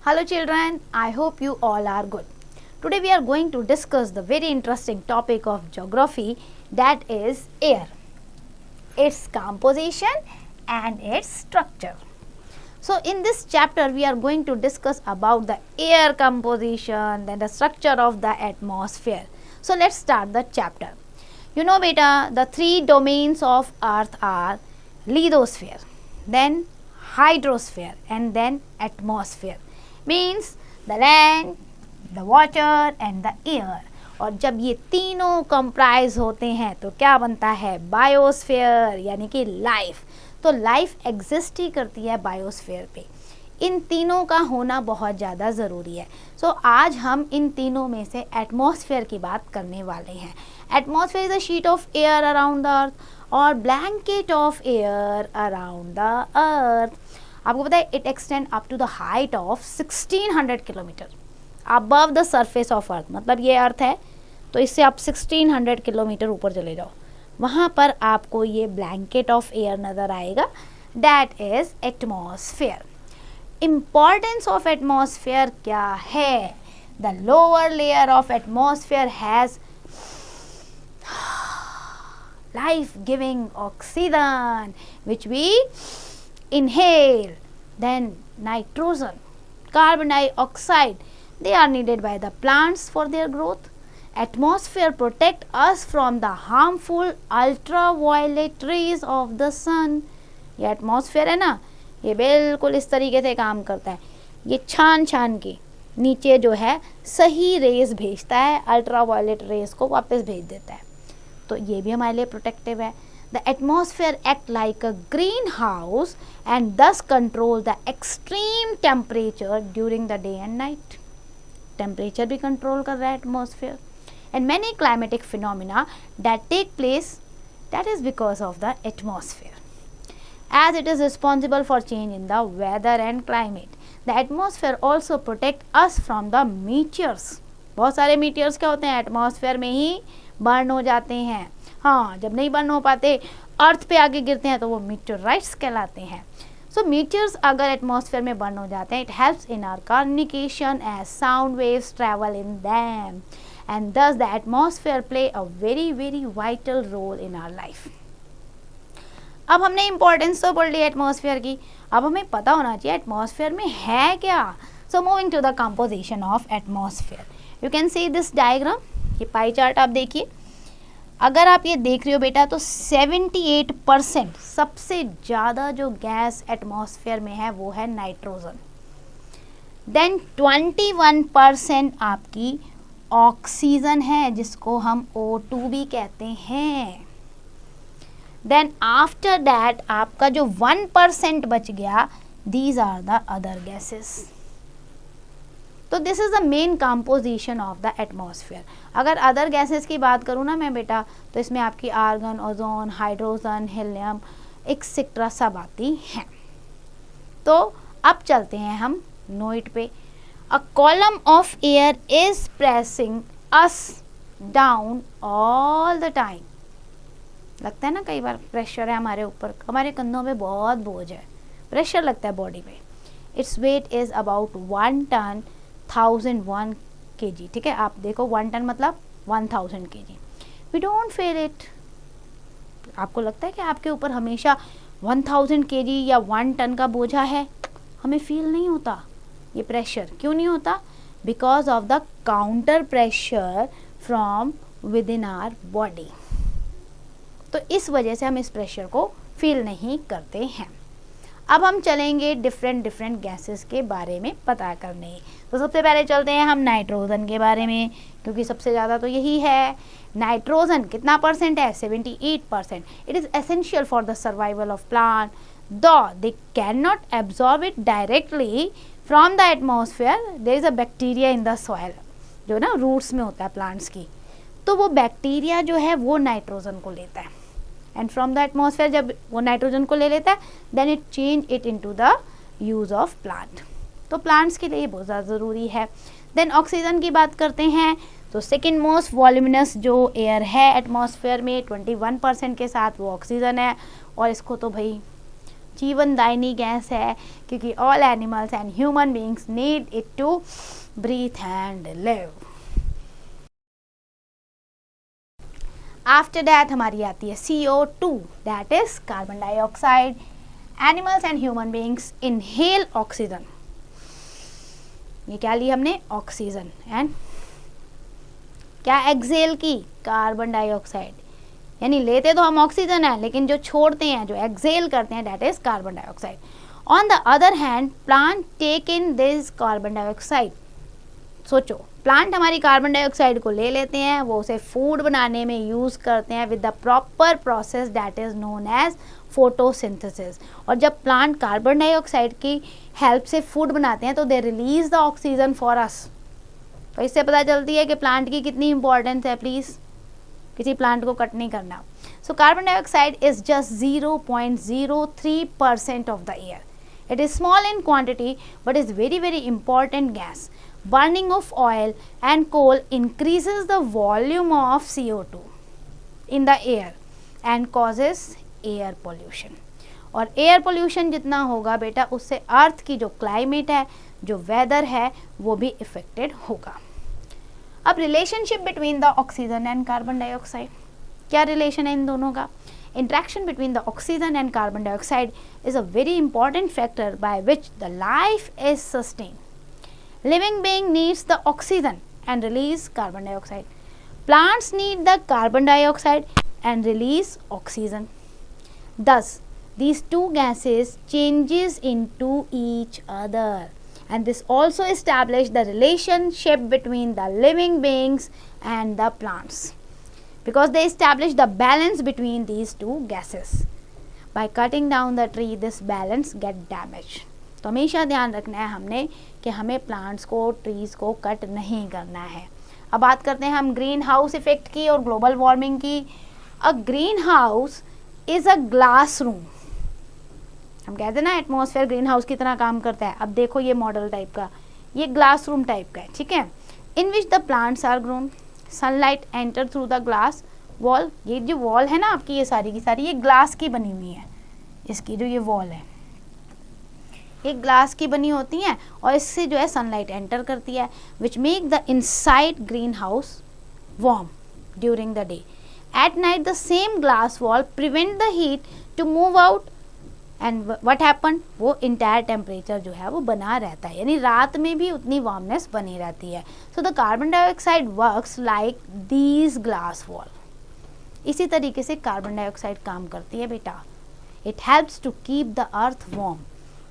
Hello children, I hope you all are good. Today we are going to discuss the very interesting topic of geography, that is air, its composition and its structure. So in this chapter we are going to discuss about the air composition, then the structure of the atmosphere. So let's start the chapter. You know beta, the three domains of earth are lithosphere, then hydrosphere and then atmosphere. Means the land, the water and the air. और जब ये तीनों comprise होते हैं तो क्या बनता है? बायोस्फीयर, यानी कि लाइफ. तो लाइफ एग्जिस्ट ही करती है बायोस्फीयर पे. इन तीनों का होना बहुत ज़्यादा ज़रूरी है. सो आज हम इन तीनों में से एटमॉस्फेयर की बात करने वाले हैं. Atmosphere is a sheet of air around the earth और blanket of air around the earth. आपको पता है it extend up to the height of 1600 kilometre above the surface of earth. मतलब ये अर्थ है तो इससे आप 1600 किलोमीटर ऊपर चले जाओ, वहाँ पर आपको ये ब्लैंकेट ऑफ एयर नज़र आएगा. That is atmosphere. Importance of atmosphere क्या है? The lower layer of atmosphere has life giving oxygen which we inhale, then nitrogen, carbon dioxide, they are needed by the plants for their growth. Atmosphere protect us from the harmful ultraviolet rays of the sun. ये atmosphere है ना, ये बिल्कुल इस तरीके से काम करता है. ये छान छान के नीचे जो है सही रेज भेजता है, अल्ट्रावायलेट रेज को वापस भेज देता है. तो ये भी हमारे लिए प्रोटेक्टिव है. The atmosphere act like a greenhouse and thus control the extreme temperature during the day and night. Temperature भी control कर रहा है atmosphere. And many climatic phenomena that take place, that is because of the atmosphere. As it is responsible for change in the weather and climate, the atmosphere also protect us from the meteors. बहुत सारे meteors क्या होते हैं? atmosphere में ही burn हो जाते हैं. हाँ, जब नहीं बर्न हो पाते अर्थ पे आगे गिरते हैं तो वो मीटेराइट्स कहलाते हैं. सो मीटियर्स अगर एटमॉस्फेयर में बर्न हो जाते हैं, it helps in our communication as sound waves travel in them and thus the atmosphere play a very very vital role in our life. अब हमने इम्पोर्टेंस तो पढ़ ली एटमॉस्फेयर की, अब हमें पता होना चाहिए एटमॉस्फेयर में है क्या. So moving to the composition of atmosphere, you can see this diagram. ये पाई चार्ट आप देखिए. अगर आप ये देख रहे हो बेटा तो 78% सबसे ज़्यादा जो गैस एटमॉस्फेयर में है वो है नाइट्रोजन. देन 21% आपकी ऑक्सीजन है जिसको हम O2 भी कहते हैं. देन आफ्टर दैट आपका जो 1% बच गया, these are the other gases. तो this is the main composition of the atmosphere. अगर अदर गैसेस की बात करूँ ना मैं बेटा, तो इसमें आपकी argon, ozone, hydrogen, helium etcetera सब आती हैं. तो अब चलते हैं हम नोट पे. A column of air is pressing us down all the time. लगता है ना कई बार प्रेशर है हमारे ऊपर, हमारे कंधों पे बहुत बोझ है, प्रेशर लगता है बॉडी पे. Its weight is about 1 ton 1001 kg. ठीक है, आप देखो 1 टन मतलब 1000 kg. We don't feel it. आपको लगता है कि आपके ऊपर हमेशा 1000 kg या 1 टन का बोझा है? हमें फील नहीं होता ये प्रेशर. क्यों नहीं होता? Because of the counter pressure from within our body. तो इस वजह से हम इस प्रेशर को फील नहीं करते हैं. अब हम चलेंगे डिफरेंट गैसेस के बारे में पता करने. तो सबसे पहले चलते हैं हम नाइट्रोजन के बारे में, क्योंकि सबसे ज़्यादा तो यही है. नाइट्रोजन कितना परसेंट है? 78%. It is essential for the survival of plant, though they can not absorb it directly from the atmosphere. There is a bacteria in the soil, जो ना रूट्स में होता है प्लांट्स की. तो वो बैक्टीरिया जो है वो नाइट्रोजन को लेता है, एंड फ्रॉम द एटमॉस्फेयर जब वो नाइट्रोजन को ले लेता है, then it change it into the use of plant. तो प्लांट्स के लिए ये बहुत ज़्यादा ज़रूरी है. देन ऑक्सीजन की बात करते हैं तो सेकेंड मोस्ट वॉल्यूमिनस जो एयर है एटमॉस्फेयर में 21% के साथ वो ऑक्सीजन है. और इसको तो भाई जीवनदायिनी गैस है, क्योंकि all animals and human beings need it to breathe and live. After that हमारी आती है CO2, that is carbon dioxide. Animals and human beings inhale oxygen, ये क्या ली हमने, ऑक्सीजन, एंड क्या एक्सेल की, कार्बन डाइऑक्साइड। यानी लेते तो हम ऑक्सीजन है, लेकिन जो छोड़ते हैं, जो एक्सेल करते हैं, that is carbon dioxide. On the other hand plant take in this carbon dioxide. सोचो, प्लांट हमारी कार्बन डाइऑक्साइड को ले लेते हैं, वो उसे फूड बनाने में यूज करते हैं with the proper process that is known as photosynthesis. और जब प्लांट कार्बन डाइऑक्साइड की हेल्प से फूड बनाते हैं तो they release the oxygen for us. तो इससे पता चलती है कि प्लांट की कितनी इंपॉर्टेंस है। प्लीज किसी प्लांट को कट नहीं करना। So carbon dioxide is just 0.03% of the air. It is small in quantity but is very very important gas. Burning of oil and coal increases the volume of CO2 in the air and causes air pollution. और air pollution जितना होगा बेटा, उससे अर्थ की जो climate है, जो weather है, वो भी इफेक्टेड होगा। अब relationship between the oxygen and carbon dioxide, क्या रिलेशन है इन दोनों का? Interaction between the oxygen and carbon dioxide is a very important factor by which the life is sustained. Living being needs the oxygen and release carbon dioxide. Plants need the carbon dioxide and release oxygen. Thus, these two gases changes into each other, and this also establish the relationship between the living beings and the plants, because they establish the balance between these two gases. By cutting down the tree, this balance get damaged. तो हमेशा ध्यान रखना है हमने कि हमें plants को, trees को कट नहीं करना है। अब बात करते हैं हम ग्रीन हाउस इफेक्ट की और ग्लोबल वार्मिंग की। A green house is a glass room. हम कहते हैं ना एटमॉस्फेयर ग्रीन हाउस की तरह काम करता है। अब देखो ये मॉडल टाइप का, ये ग्लास रूम टाइप का है, ठीक है। In which the plants are grown, sunlight enter through the glass wall. ये जो वॉल है ना आपकी, ये सारी की सारी ये ग्लास की बनी हुई है। इसकी जो ये वॉल है, एक ग्लास की बनी होती हैं और इससे जो है सनलाइट एंटर करती है, which make the inside green house warm during the day. At night the same glass wall prevent the heat to move out and what happen, वो इंटायर टेम्परेचर जो है वो बना रहता है, यानी रात में भी उतनी वार्मनेस बनी रहती है। So the carbon dioxide works like these glass wall. इसी तरीके से कार्बन डाइऑक्साइड काम करती है बेटा। It helps to keep the earth warm,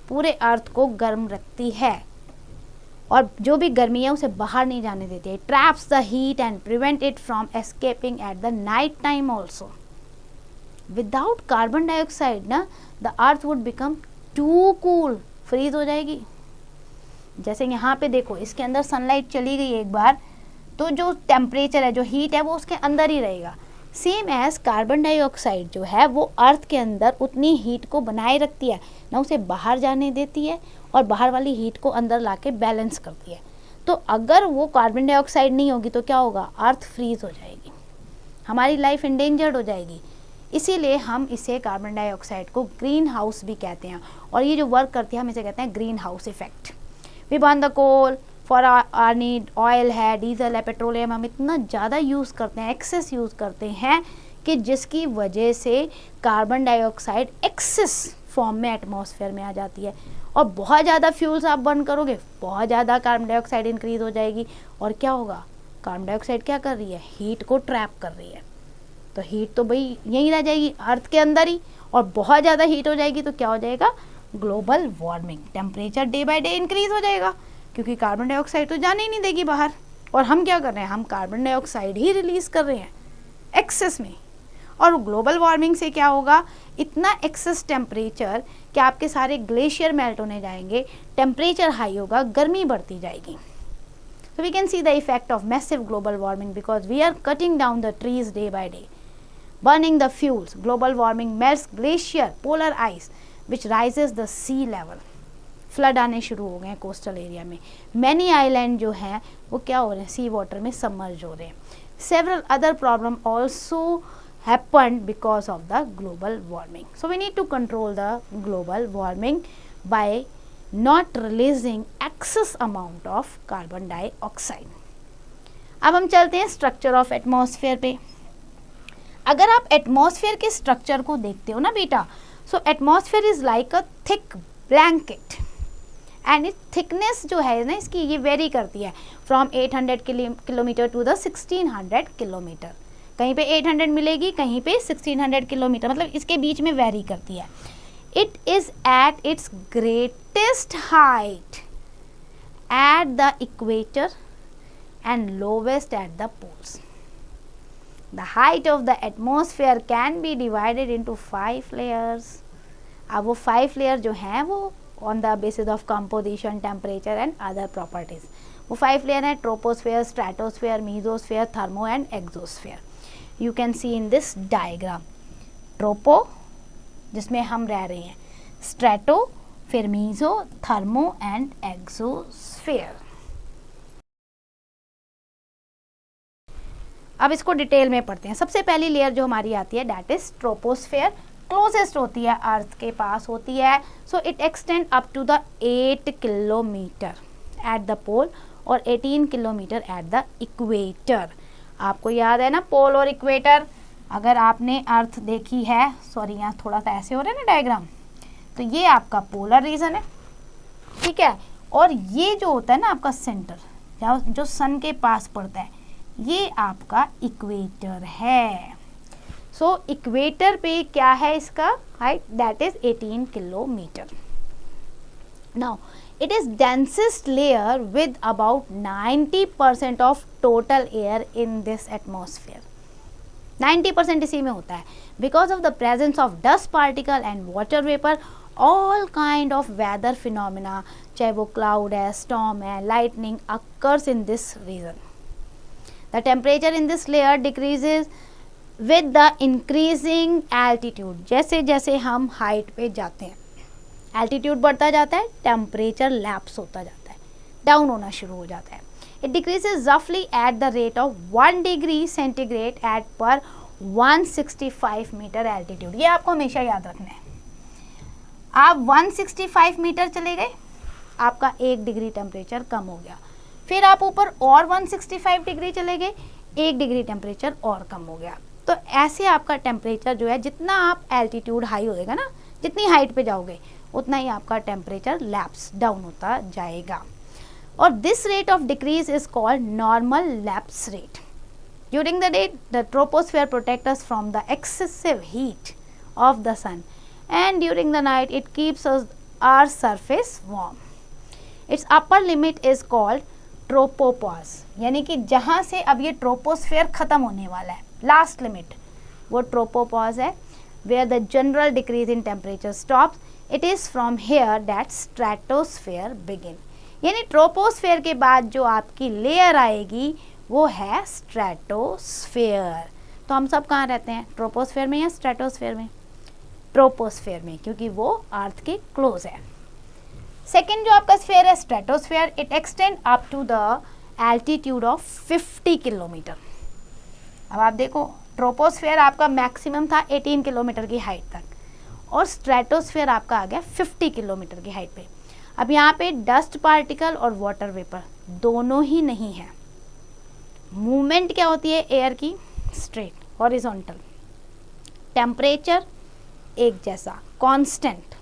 पूरे अर्थ को गर्म रखती है और जो भी गर्मी है उसे बाहर नहीं जाने देती है। Traps the heat and prevent it from escaping at the night time also. Without carbon dioxide ना the earth would become too cool, freeze हो जाएगी। जैसे यहाँ पे देखो, इसके अंदर सनलाइट चली गई एक बार तो जो टेम्परेचर है, जो हीट है, वो उसके अंदर ही रहेगा। सेम एज कार्बन डाइऑक्साइड जो है वो अर्थ के अंदर उतनी हीट को बनाए रखती है, ना उसे बाहर जाने देती है और बाहर वाली हीट को अंदर लाके बैलेंस करती है। तो अगर वो कार्बन डाइऑक्साइड नहीं होगी तो क्या होगा, अर्थ फ्रीज हो जाएगी, हमारी लाइफ इंडेंजर्ड हो जाएगी। इसीलिए हम इसे कार्बन डाइऑक्साइड को ग्रीन हाउस भी कहते हैं और ये जो वर्क करती है हम इसे कहते हैं green house effect. We burn the coal for our need, oil है, डीजल है, पेट्रोलियम हम इतना ज़्यादा यूज़ करते हैं, एक्सेस यूज़ करते हैं कि जिसकी वजह से कार्बन डाइऑक्साइड एक्सेस फॉर्म में एटमॉस्फेयर में आ जाती है। और बहुत ज़्यादा फ्यूल्स आप बर्न करोगे, बहुत ज़्यादा कार्बन डाइऑक्साइड इंक्रीज हो जाएगी और क्या होगा, कार्बन डाइऑक्साइड क्या कर रही है, हीट को ट्रैप कर रही है। तो हीट तो भाई यहीं रह जाएगी अर्थ के अंदर ही, और बहुत ज़्यादा हीट हो जाएगी तो क्या हो जाएगा, global warming, temperature day by day increase हो जाएगा, क्योंकि कार्बन डाइऑक्साइड तो जाने ही नहीं देगी बाहर। और हम क्या कर रहे हैं, हम कार्बन डाइऑक्साइड ही रिलीज कर रहे हैं एक्सेस में। और ग्लोबल वार्मिंग से क्या होगा, इतना एक्सेस टेम्परेचर कि आपके सारे ग्लेशियर मेल्ट होने जाएंगे, टेम्परेचर हाई होगा, गर्मी बढ़ती जाएगी। So we can see the effect of massive global warming because we are cutting down the trees day by day. Burning the fuels, global warming melts glacier, polar ice, which rises the sea level. Flood आने शुरू हो गए हैं coastal area में। Many island जो हैं वो क्या हो रहे हैं, सी वाटर में सबमर्ज हो रहे हैं। Several other problem also happened because of the global warming. So we need to control the global warming by not releasing excess amount of carbon dioxide. अब हम चलते हैं स्ट्रक्चर ऑफ एटमॉस्फेयर पे. अगर आप एटमॉस्फेयर के स्ट्रक्चर को देखते हो ना बेटा, so atmosphere is like a thick blanket and it thickness जो है ना इसकी ये वेरी करती है from 800 kilometre to the 1600 kilometre. कहीं पे 800 मिलेगी, कहीं पे 1600 किलोमीटर, मतलब इसके बीच में वेरी करती है. It is at its greatest height at the equator and lowest at the poles. The height of the atmosphere can be divided into 5 layers. अब वो 5 layer जो हैं वो on the basis of composition, temperature and other properties. वो 5 layer हैं troposphere, stratosphere, mesosphere, thermo and exosphere. You can see in this diagram. Tropo जिसमें हम रह रहे हैं, strato, फिर meso, thermo and exosphere. अब इसको डिटेल में पढ़ते हैं. सबसे पहली लेयर जो हमारी आती है दैट इज ट्रोपोस्फेयर. क्लोजेस्ट होती है अर्थ के पास होती है. So it extend up to the 8 kilometre at the pole और 18 किलोमीटर एट द इक्वेटर. आपको याद है ना पोल और इक्वेटर. अगर आपने अर्थ देखी है, सॉरी यहाँ थोड़ा सा ऐसे हो रहा है ना डायग्राम, तो ये आपका पोलर रीजन है, ठीक है. और ये जो होता है ना आपका सेंटर जो सन के पास पड़ता है, ये आपका इक्वेटर है. सो इक्वेटर पे क्या है इसका height that is 18 kilometre. Now it is densest layer with about 90% of total air in this atmosphere. 90% इसी में होता है. Because of the presence of dust particle and water vapour, all kind of weather phenomena, चाहे वो cloud है, storm है, lightning, occurs in this region. The temperature in this layer decreases with the increasing altitude. जैसे जैसे हम height पे जाते हैं, एल्टीट्यूड बढ़ता जाता है, टेम्परेचर लैप्स होता जाता है, डाउन होना शुरू हो जाता है. It decreases roughly at the rate of 1 degree centigrade at per 165 metre altitude. ये आपको हमेशा याद रखना है. आप 165 मीटर चले गए, आपका 1 डिग्री टेम्परेचर कम हो गया. फिर आप ऊपर और 165 डिग्री चले गए, 1 डिग्री टेम्परेचर और कम हो गया. तो ऐसे आपका टेम्परेचर जो है, जितना आप एल्टीट्यूड हाई हो जाएगा ना, जितनी हाइट पे जाओगे उतना ही आपका टेम्परेचर लैप्स डाउन होता जाएगा. और this rate of decrease is called normal lapse rate. During the day the troposphere protect us from the excessive heat of the sun and during the night it keeps our surface warm. Its upper limit is called tropopause, यानी कि जहाँ से अब ये troposphere खत्म होने वाला है, लास्ट लिमिट वो ट्रोपोपॉज है, where the general decrease in temperature stops. It is from here that stratosphere begin. यानी ट्रोपोस्फेयर के बाद जो आपकी लेयर आएगी वो है स्ट्रेटोस्फेयर. तो हम सब कहाँ रहते हैं, ट्रोपोस्फेयर में या स्ट्रेटोस्फेयर में? ट्रोपोस्फेयर में, क्योंकि वो अर्थ के क्लोज है. सेकेंड जो आपका स्फेयर है stratosphere, it extend up to the altitude of 50 kilometre. अब आप देखो ट्रोपोस्फेयर आपका मैक्सिमम था 18 किलोमीटर की हाइट तक, और स्ट्रेटोस्फेयर आपका आ गया 50 किलोमीटर की हाइट पे. अब यहाँ पे डस्ट पार्टिकल और वाटर वेपर दोनों ही नहीं है. मूवमेंट क्या होती है एयर की? Straight horizontal. टेम्परेचर एक जैसा constant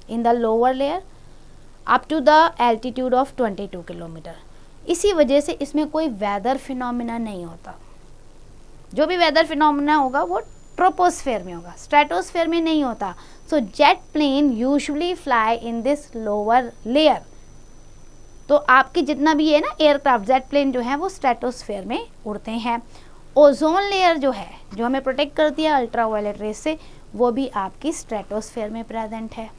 in the lower layer up to the altitude of 22 kilometre. इसी वजह से इसमें कोई वेदर फिनोमिना नहीं होता. जो भी वेदर फिनोमिना होगा वो ट्रोपोस्फेयर में होगा, स्ट्रेटोस्फेयर में नहीं होता. So jet plane usually fly in this lower layer. तो आपकी जितना भी है ना एयरक्राफ्ट, जेट प्लेन जो है वो स्ट्रेटोस्फेयर में उड़ते हैं. ओजोन लेयर जो है, जो हमें प्रोटेक्ट करती है अल्ट्रावायलेट रेस से, वो भी आपकी स्ट्रेटोस्फेयर में प्रेजेंट है.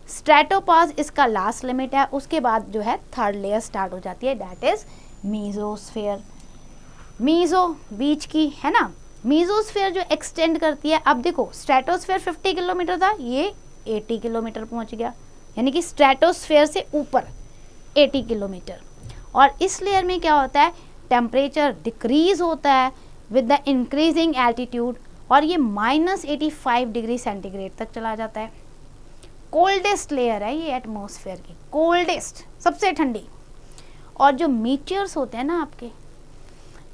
स्ट्रेटोपॉज इसका लास्ट लिमिट है. उसके बाद जो है थर्ड लेयर स्टार्ट हो जाती है, दैट इज मीजोस्फेयर. मीजो बीच की है ना, मीजोस्फेयर जो एक्सटेंड करती है. अब देखो स्ट्रेटोस्फेयर 50 किलोमीटर था, ये 80 किलोमीटर पहुंच गया, यानी कि स्ट्रेटोस्फेयर से ऊपर 80 किलोमीटर. और इस लेयर में क्या होता है, टेम्परेचर डिक्रीज होता है विद द इंक्रीजिंग एल्टीट्यूड और ये -85 डिग्री सेंटीग्रेड तक चला जाता है। कोल्डेस्ट लेयर है ये एटमॉस्फेयर की, कोल्डेस्ट, सबसे ठंडी। और जो मीटियर्स होते हैं ना आपके,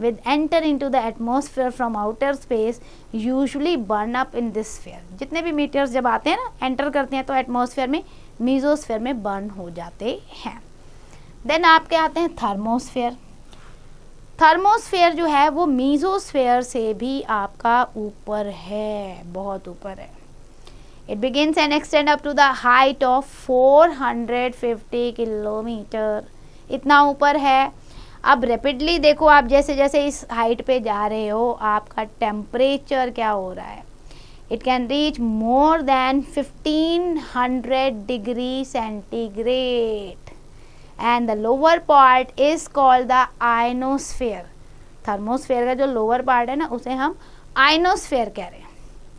with enter into the atmosphere from outer space usually burn up in this sphere. जितने भी मीटियर्स जब आते हैं ना, एंटर करते हैं तो एटमॉस्फेयर में, मीजोस्फेयर में बर्न हो जाते हैं। देन आपके आते हैं थर्मोस्फेयर। थर्मोस्फेयर जो है वो मीजोस्फेयर से भी आपका ऊपर है, बहुत ऊपर है। It begins and extend up to the height of 450 kilometre, इतना ऊपर है। अब रैपिडली देखो आप, जैसे जैसे इस हाइट पे जा रहे हो आपका टेम्परेचर क्या हो रहा है, it can reach more than 1500 degree centigrade and the lower part is called the ionosphere. Thermosphere का जो लोअर पार्ट है ना, उसे हम आयनोस्फेयर कह रहे हैं।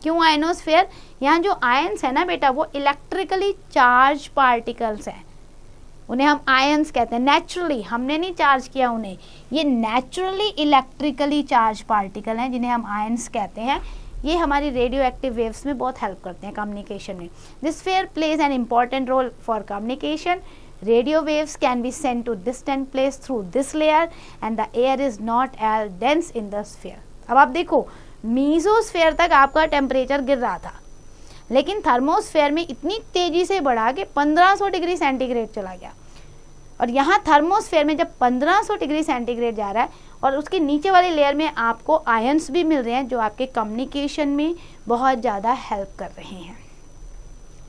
क्यों आयनोस्फेयर? यहाँ जो आयंस है ना बेटा, वो इलेक्ट्रिकली चार्ज पार्टिकल्स हैं, उन्हें हम आयंस कहते हैं। नेचुरली हमने नहीं चार्ज किया उन्हें, ये नेचुरली इलेक्ट्रिकली चार्ज पार्टिकल हैं जिन्हें हम आयंस कहते हैं। ये हमारी रेडियो एक्टिव वेव्स में बहुत हेल्प करते हैं कम्युनिकेशन में। This sphere plays an important role for communication. Radio waves can be sent to distant place through this layer and the air is not as dense in the sphere. अब आप देखो, mesosphere तक आपका temperature गिर रहा था, लेकिन thermosphere में इतनी तेजी से बढ़ा के 1500 डिग्री सेंटीग्रेड चला गया। और यहाँ थर्मोस्फेयर में जब 1500 डिग्री सेंटीग्रेड जा रहा है और उसके नीचे वाली लेयर में आपको आयंस भी मिल रहे हैं जो आपके कम्युनिकेशन में बहुत ज़्यादा हेल्प कर रहे हैं।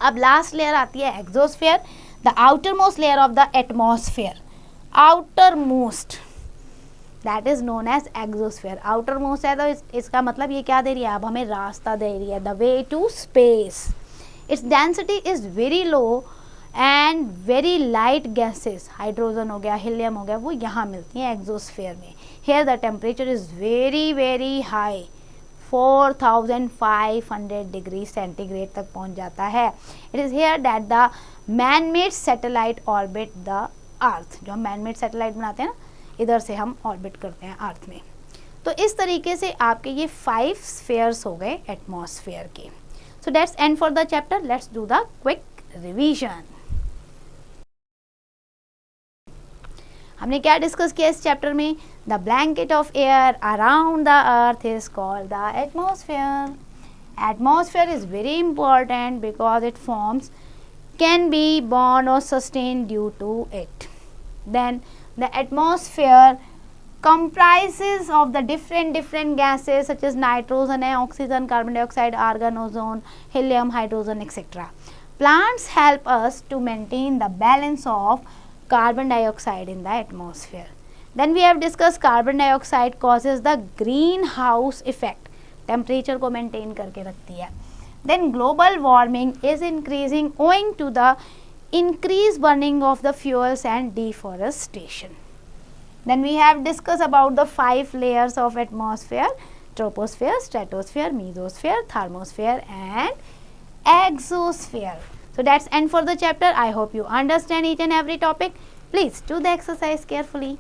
अब लास्ट लेयर आती है exosphere, the outermost layer of the atmosphere, outermost, that is known as exosphere। outermost है तो इसका मतलब ये क्या दे रही है, अब हमें रास्ता दे रही है, the way to space। its density is very low and very light gases, hydrogen हो गया, हीलियम हो गया, वो यहाँ मिलती हैं एक्सोस्फेयर में। here the temperature is very very high, 4500 degree centigrade तक पहुंच जाता है। It is here that the man made satellite orbit the earth. जो हम मैन मेड सैटेलाइट बनाते हैं ना, इधर से हम ऑर्बिट करते हैं अर्थ में। तो इस तरीके से आपके ये 5 स्फीयर्स हो गए एटमॉस्फेयर के। So that's and for the chapter. Let's do the quick revision. हमने क्या डिस्कस किया इस चैप्टर में? The blanket of air around the earth is called the atmosphere. Atmosphere is very important because it forms can be born or sustained due to it. Then the atmosphere comprises of the different gases such as nitrogen, oxygen, carbon dioxide, argon, ozone, helium, hydrogen, etc. Plants help us to maintain the balance of carbon dioxide in the atmosphere. Then we have discussed carbon dioxide causes the greenhouse effect, temperature को maintain करके रखती है। Then global warming is increasing owing to the increased burning of the fuels and deforestation. Then we have discussed about the 5 layers of atmosphere: troposphere, stratosphere, mesosphere, thermosphere and exosphere. So that's end for the chapter. I hope you understand each and every topic. Please do the exercise carefully.